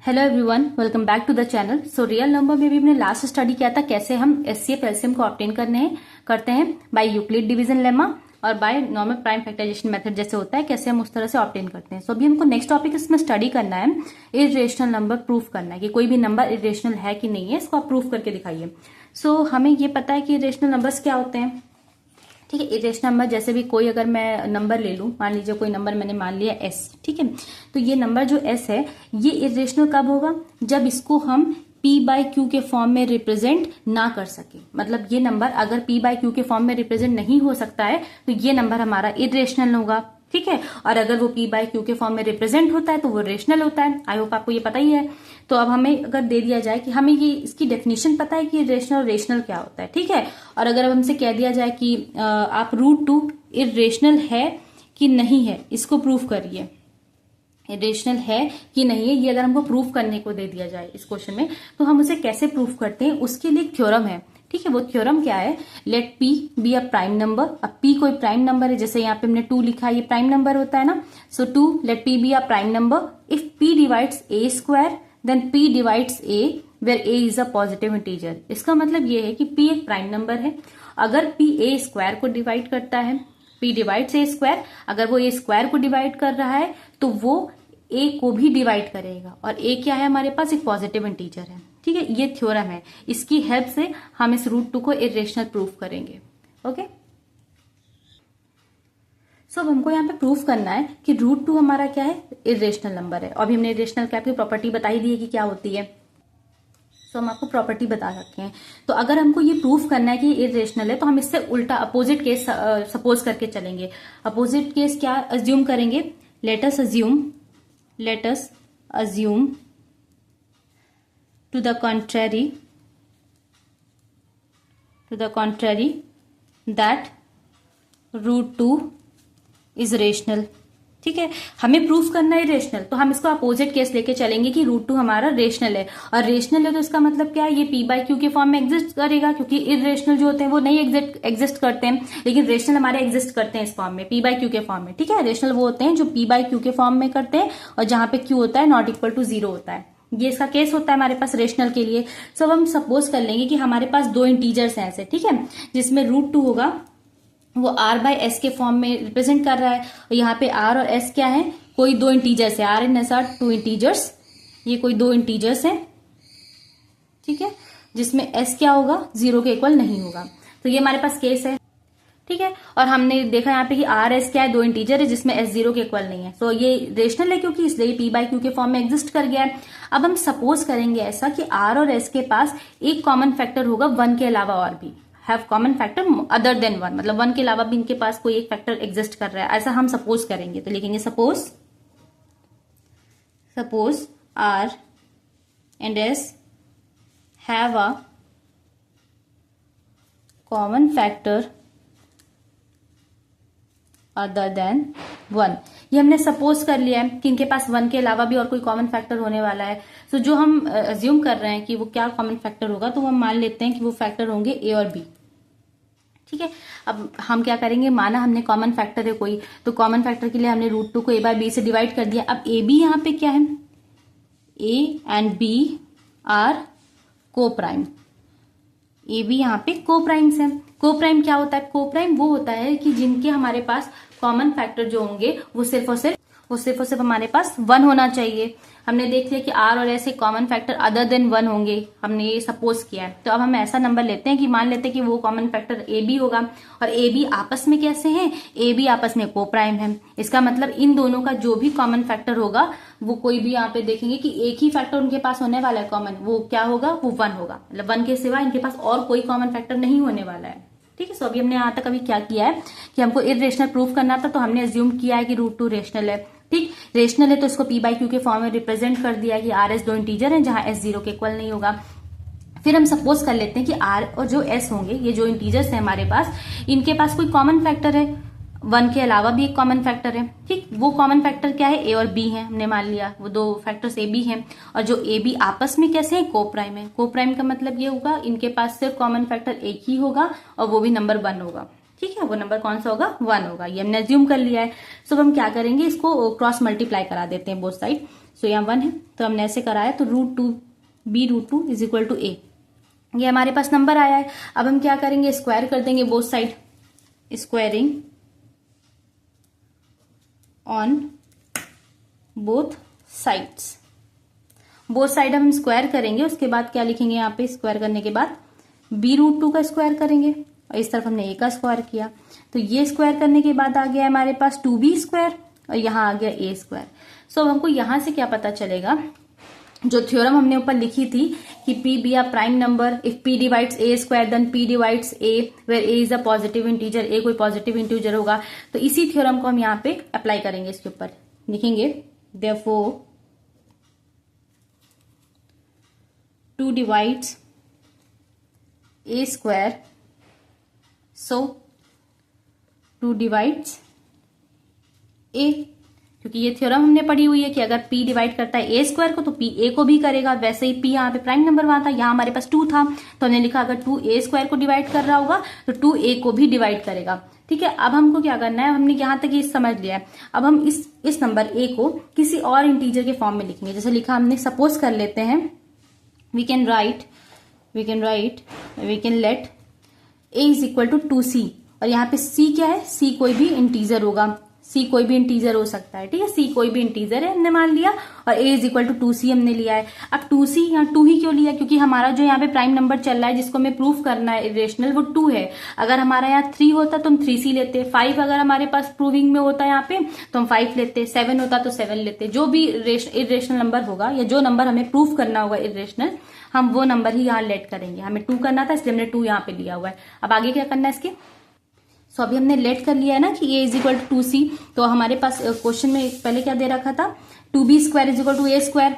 Hello everyone, welcome back to the channel. So real number में भी हमने last study किया था कैसे हम एचसीएफ एलसीएम को ऑब्टेन करते हैं बाय यूक्लिड डिवीजन लेमा और by normal prime factorization method जैसे होता है, कैसे हम उस तरह से ऑब्टेन करते हैं। सो अभी हमको नेक्स्ट टॉपिक इसमें स्टडी करना है, इरेशनल नंबर प्रूफ करना है कि कोई भी नंबर इरेशनल है कि नहीं है, इसको आप प्रूफ करके दिखाइए। सो हमें ये पता है कि इरेशनल नंबर्स क्या होते हैं, ठीक है। इरेशनल नंबर जैसे भी कोई अगर मैं नंबर ले लूं, मान लीजिए कोई नंबर मैंने मान लिया s, ठीक है। तो ये नंबर जो s है ये इरेशनल कब होगा, जब इसको हम p बाई क्यू के फॉर्म में रिप्रेजेंट ना कर सके। मतलब ये नंबर अगर p बाई क्यू के फॉर्म में रिप्रेजेंट नहीं हो सकता है तो ये नंबर हमारा इरेशनल होगा, ठीक है। और अगर वो p बाई क्यू के फॉर्म में रिप्रेजेंट होता है तो वो रेशनल होता है। आई होप आपको ये पता ही है। तो अब हमें अगर दे दिया जाए कि हमें ये इसकी डेफिनेशन पता है कि रेशनल रेशनल क्या होता है, ठीक है। और अगर अब हमसे कह दिया जाए कि आप √2 इरेशनल है कि नहीं है, इसको प्रूफ करिए, इरेशनल है कि नहीं है, ये अगर हमको प्रूफ करने को दे दिया जाए इस क्वेश्चन में, तो हम उसे कैसे प्रूफ करते हैं, उसके लिए एक थ्योरम है, ठीक है। वो थ्योरम क्या है, let p be a prime number. अब p कोई प्राइम नंबर है, जैसे यहाँ पे हमने 2 लिखा है, ये प्राइम नंबर होता है ना। So 2 let p be a prime number if p divides a square then p divides a where a is a positive integer. इसका मतलब ये है कि p एक प्राइम नंबर है, अगर p a स्क्वायर को डिवाइड करता है, p डिवाइड्स a स्क्वायर, अगर वो a स्क्वायर को डिवाइड कर रहा है तो वो a को भी डिवाइड करेगा, और a क्या है हमारे पास, एक पॉजिटिव इंटीजर है, ठीक है। ये थ्योरम है, इसकी हेल्प से हम इस √2 को इरेशनल प्रूफ करेंगे, ओके। सो अब हमको यहाँ पे प्रूफ करना है कि √2 हमारा क्या है, इरेशनल नंबर है। अभी हमने इरेशनल कैप की प्रॉपर्टी बताई दी है कि क्या होती है, तो हम आपको प्रॉपर्टी बता सकते हैं। तो अगर हमको ये प्रूफ करना है कि इरेशनल है तो हम इससे उल्टा अपोजिट केस सपोज करके चलेंगे। अपोजिट केस क्या अज्यूम करेंगे, let us assume to the contrary that √2 is rational, ठीक है। हमें प्रूफ करना है रेशनल, तो हम इसको अपोजिट केस लेके चलेंगे कि √2 हमारा रेशनल है। और रेशनल है तो इसका मतलब क्या है, ये p बाई क्यू के फॉर्म में एग्जिस्ट करेगा, क्योंकि इरेशनल जो होते हैं वो नहीं एग्जिस्ट करते हैं, लेकिन रेशनल हमारे एग्जिस्ट करते हैं इस फॉर्म में, p बाई क्यू के फॉर्म में, ठीक है। रेशनल वो होते हैं जो p बाई क्यू के फॉर्म में करते हैं और जहां पे q होता है नॉट इक्वल टू 0 होता है। ये इसका केस होता है हमारे पास रेशनल के लिए। सो अब हम सपोज कर लेंगे कि हमारे पास 2 इंटीजर्स हैं ऐसे, ठीक है, जिसमें √2 होगा वो r बाई एस के फॉर्म में रिप्रेजेंट कर रहा है, और यहाँ पे r और s क्या है, कोई 2 इंटीजर्स है, r and s are 2 integers, ये कोई 2 इंटीजर्स हैं, ठीक है, जिसमें s क्या होगा, 0 के इक्वल नहीं होगा। तो ये हमारे पास केस है, ठीक है। और हमने देखा यहाँ पे कि r s क्या है, 2 इंटीजर है जिसमें s 0 के इक्वल नहीं है। तो ये रेशनल है क्योंकि इसलिए p बाई क्यू के फॉर्म में एग्जिस्ट कर गया है। अब हम सपोज करेंगे ऐसा कि r और s के पास एक कॉमन फैक्टर होगा 1 के अलावा और भी, have common factor other than 1, मतलब 1 के अलावा भी इनके पास कोई एक फैक्टर एग्जिस्ट कर रहा है, ऐसा हम सपोज करेंगे। तो लिखेंगे suppose r and s have a common factor other than 1। ये हमने सपोज कर लिया है कि इनके पास 1 के अलावा भी और कोई कॉमन फैक्टर होने वाला है। सो जो हम अज्यूम कर रहे हैं कि वो क्या कॉमन फैक्टर होगा, तो हम मान लेते हैं कि वो फैक्टर होंगे a और b, ठीक है। अब हम क्या करेंगे, माना हमने कॉमन फैक्टर है कोई, तो कॉमन फैक्टर के लिए हमने √2 को a बाय b से डिवाइड कर दिया। अब a b यहाँ पे क्या है, a एंड b आर को प्राइम, ए बी यहाँ पे को प्राइम्स है। को प्राइम क्या होता है, को प्राइम वो होता है कि जिनके हमारे पास कॉमन फैक्टर जो होंगे वो सिर्फ और सिर्फ हमारे पास 1 होना चाहिए। हमने देख लिया कि r और s common factor other than 1 होंगे, हमने ये सपोज किया है। तो अब हम ऐसा नंबर लेते हैं कि मान लेते हैं कि वो कॉमन फैक्टर a b होगा, और a b आपस में कैसे हैं, a b आपस में को प्राइम है। इसका मतलब इन दोनों का जो भी कॉमन फैक्टर होगा वो कोई भी यहाँ पे देखेंगे कि एक ही फैक्टर उनके पास होने वाला है कॉमन, वो क्या होगा, वो 1 होगा। मतलब 1 के सिवा इनके पास और कोई कॉमन फैक्टर नहीं होने वाला है, ठीक है। सो अभी हमने यहाँ तक अभी क्या किया है कि हमको इरेशनल प्रूफ करना था, तो हमने अज्यूम किया है कि √2 रेशनल है, ठीक। रेशनल है तो इसको p बाई क्यू के फॉर्म में रिप्रेजेंट कर दिया कि r s 2 इंटीजर है जहां s 0 के इक्वल नहीं होगा। फिर हम सपोज कर लेते हैं कि r और जो s होंगे, ये जो इंटीजर्स है हमारे पास, इनके पास कोई कॉमन फैक्टर है, 1 के अलावा भी एक कॉमन फैक्टर है, ठीक। वो कॉमन फैक्टर क्या है, a और b है, हमने मान लिया वो 2 फैक्टर्स a b हैं, और जो a b आपस में कैसे हैं, को प्राइम है। को प्राइम का मतलब ये होगा इनके पास सिर्फ कॉमन फैक्टर एक ही होगा और वो भी नंबर 1 होगा, ठीक है। वो नंबर कौन सा होगा, 1 होगा, ये हमने अज्यूम कर लिया है। सो हम क्या करेंगे, इसको क्रॉस मल्टीप्लाई करा देते हैं बोथ साइड। सो यहाँ 1 है तो हमने ऐसे कराया, तो √2 b√2 is equal to a, ये हमारे पास नंबर आया है। अब हम क्या करेंगे, स्क्वायर कर देंगे both side, squaring on both sides, both side हम स्क्वायर करेंगे। उसके बाद क्या लिखेंगे, यहाँ पे स्क्वायर करने के बाद b√2 का स्क्वायर करेंगे, और इस तरफ हमने a का स्क्वायर किया, तो ये स्क्वायर करने के बाद आ गया हमारे पास 2b स्क्वायर, और यहाँ आ गया a स्क्वायर। सो हमको यहां से क्या पता चलेगा, जो थ्योरम हमने ऊपर लिखी थी कि p be a prime number if p divides a square then p divides a where a is a positive integer, a कोई पॉजिटिव इंटीजर होगा, तो इसी थ्योरम को हम यहाँ पे अप्लाई करेंगे। इसके ऊपर लिखेंगे therefore 2 divides a square, so 2 divides a, क्योंकि ये थ्योरम हमने पढ़ी हुई है कि अगर p डिवाइड करता है a स्क्वायर को तो p a को भी करेगा। वैसे ही p यहाँ पे प्राइम नंबर वहां था, यहाँ हमारे पास 2 था, तो हमने लिखा अगर 2 a स्क्वायर को डिवाइड कर रहा होगा तो 2 a को भी डिवाइड करेगा। ठीक है, अब हमको क्या करना है, हमने यहाँ तक ये समझ लिया है। अब हम इस नंबर a को किसी और इंटीजर के फॉर्म में लिखेंगे। जैसे लिखा हमने, सपोज कर लेते हैं, we can let a is equal to 2c, और यहाँ पे c क्या है, c कोई भी इंटीजर होगा, c कोई भी इंटीजर हो सकता है। ठीक है, c कोई भी इंटीजर है हमने मान लिया, और a is equal to 2c हमने लिया है। अब 2c यहाँ 2 ही क्यों लिया, क्योंकि हमारा जो यहाँ पे प्राइम नंबर चल रहा है जिसको हमें प्रूफ करना है इरेशनल, वो 2 है। अगर हमारा यहाँ 3 होता तो हम 3c लेते, 5 अगर हमारे पास प्रूविंग में होता यहाँ पे तो हम 5 लेते, 7 होता तो 7 लेते। जो भी इरेशनल नंबर होगा या जो नंबर हमें प्रूफ करना होगा इरेशनल, हम वो नंबर ही यहाँ लेट करेंगे। हमें 2 करना था इसलिए हमने 2 यहाँ पे लिया हुआ है। अब आगे क्या करना है इसके, सो अभी हमने लेट कर लिया है ना कि a is equal to 2c, तो हमारे पास क्वेश्चन में पहले क्या दे रखा था, 2b square is equal to a square,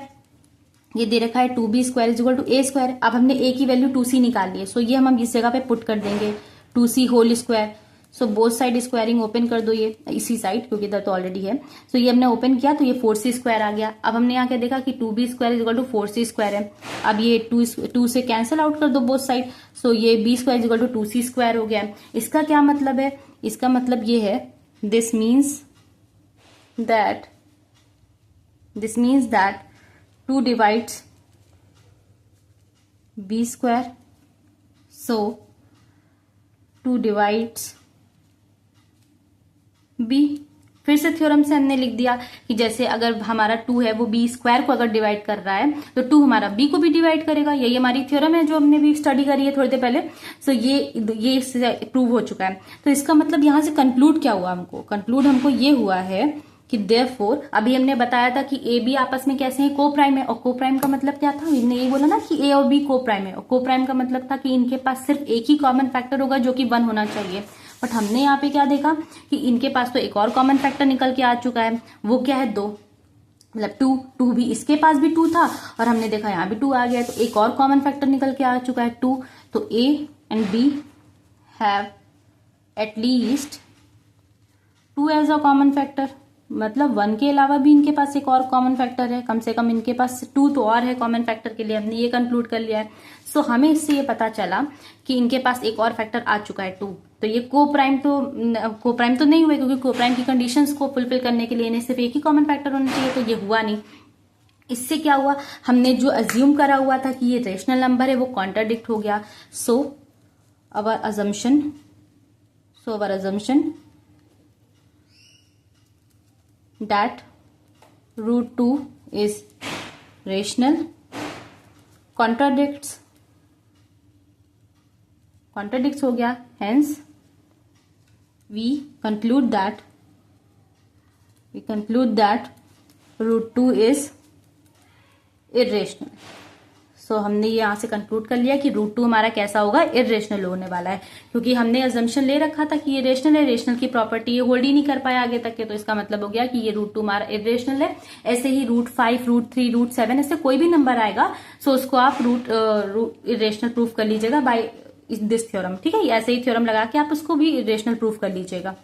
ये दे रखा है 2b square is equal to a square. अब हमने a की वैल्यू 2c निकाल ली है, सो ये हम इस जगह पे पुट कर देंगे 2c whole square. So both side squaring open कर दो, ये इसी साइड क्योंकि इधर तो ऑलरेडी है। सो ये हमने ओपन किया तो ये 4c स्क्वायर आ गया। अब हमने यहाँ क्या देखा कि 2b square is equal to 4c square है। अब ये 2 से कैंसिल आउट कर दो बोथ साइड, सो ये b square is equal to 2c square हो गया। इसका क्या मतलब है, इसका मतलब ये है, this means that 2 divides b square, so 2 divides b। फिर से थ्योरम से हमने लिख दिया कि जैसे अगर हमारा 2 है वो b स्क्वायर को अगर डिवाइड कर रहा है तो 2 हमारा b को भी डिवाइड करेगा। यही हमारी थ्योरम है जो हमने भी स्टडी करी है थोड़ी देर पहले। सो ये इससे प्रूव हो चुका है। तो इसका मतलब यहां से कंक्लूड क्या हुआ, हमको ये हुआ है कि देयरफॉर, अभी हमने बताया था कि a b आपस में कैसे हैं, को प्राइम है। और को प्राइम का मतलब क्या था, हमने ये बोला ना कि a और b को प्राइम है, और को प्राइम का मतलब था कि इनके पास सिर्फ एक ही कॉमन फैक्टर होगा जो कि 1 होना चाहिए। बट हमने यहाँ पे क्या देखा कि इनके पास तो एक और कॉमन फैक्टर निकल के आ चुका है, वो क्या है 2, मतलब 2 भी, इसके पास भी 2 था और हमने देखा यहाँ भी 2 आ गया, तो एक और कॉमन फैक्टर निकल के आ चुका है 2। तो a and b have at least 2 as a common factor, मतलब 1 के अलावा भी इनके पास एक और कॉमन फैक्टर है, कम से कम इनके पास 2 तो और है कॉमन फैक्टर के लिए, हमने ये कंक्लूड कर लिया है। सो हमें इससे ये पता चला कि इनके पास एक और फैक्टर आ चुका है 2। तो ये को प्राइम तो नहीं हुए, क्योंकि को प्राइम की कंडीशंस को फुलफिल करने के लिए इन्हें सिर्फ एक ही कॉमन फैक्टर होना चाहिए, तो ये हुआ नहीं। इससे क्या हुआ, हमने जो अज्यूम करा हुआ था कि ये रेशनल नंबर है वो कॉन्ट्राडिक्ट हो गया। सो अवर assumption that √2 is rational contradicts हो गया, hence we conclude that √2 is irrational। सो हमने यहाँ से कंक्लूड कर लिया कि √2 हमारा कैसा होगा, इरेशनल होने वाला है, क्योंकि हमने अजम्पशन ले रखा था कि ये रेशनल है, रेशनल की प्रॉपर्टी ये होल्ड ही नहीं कर पाया आगे तक के, तो इसका मतलब हो गया कि ये √2 हमारा इरेशनल है। ऐसे ही √5, √3, √7 ऐसे कोई भी नंबर आएगा, सो उसको आप इरेशनल प्रूफ कर लीजिएगा बाय दिस थ्योरम। ठीक है, ऐसे ही थ्योरम लगा के आप उसको भी इरेशनल प्रूफ कर लीजिएगा।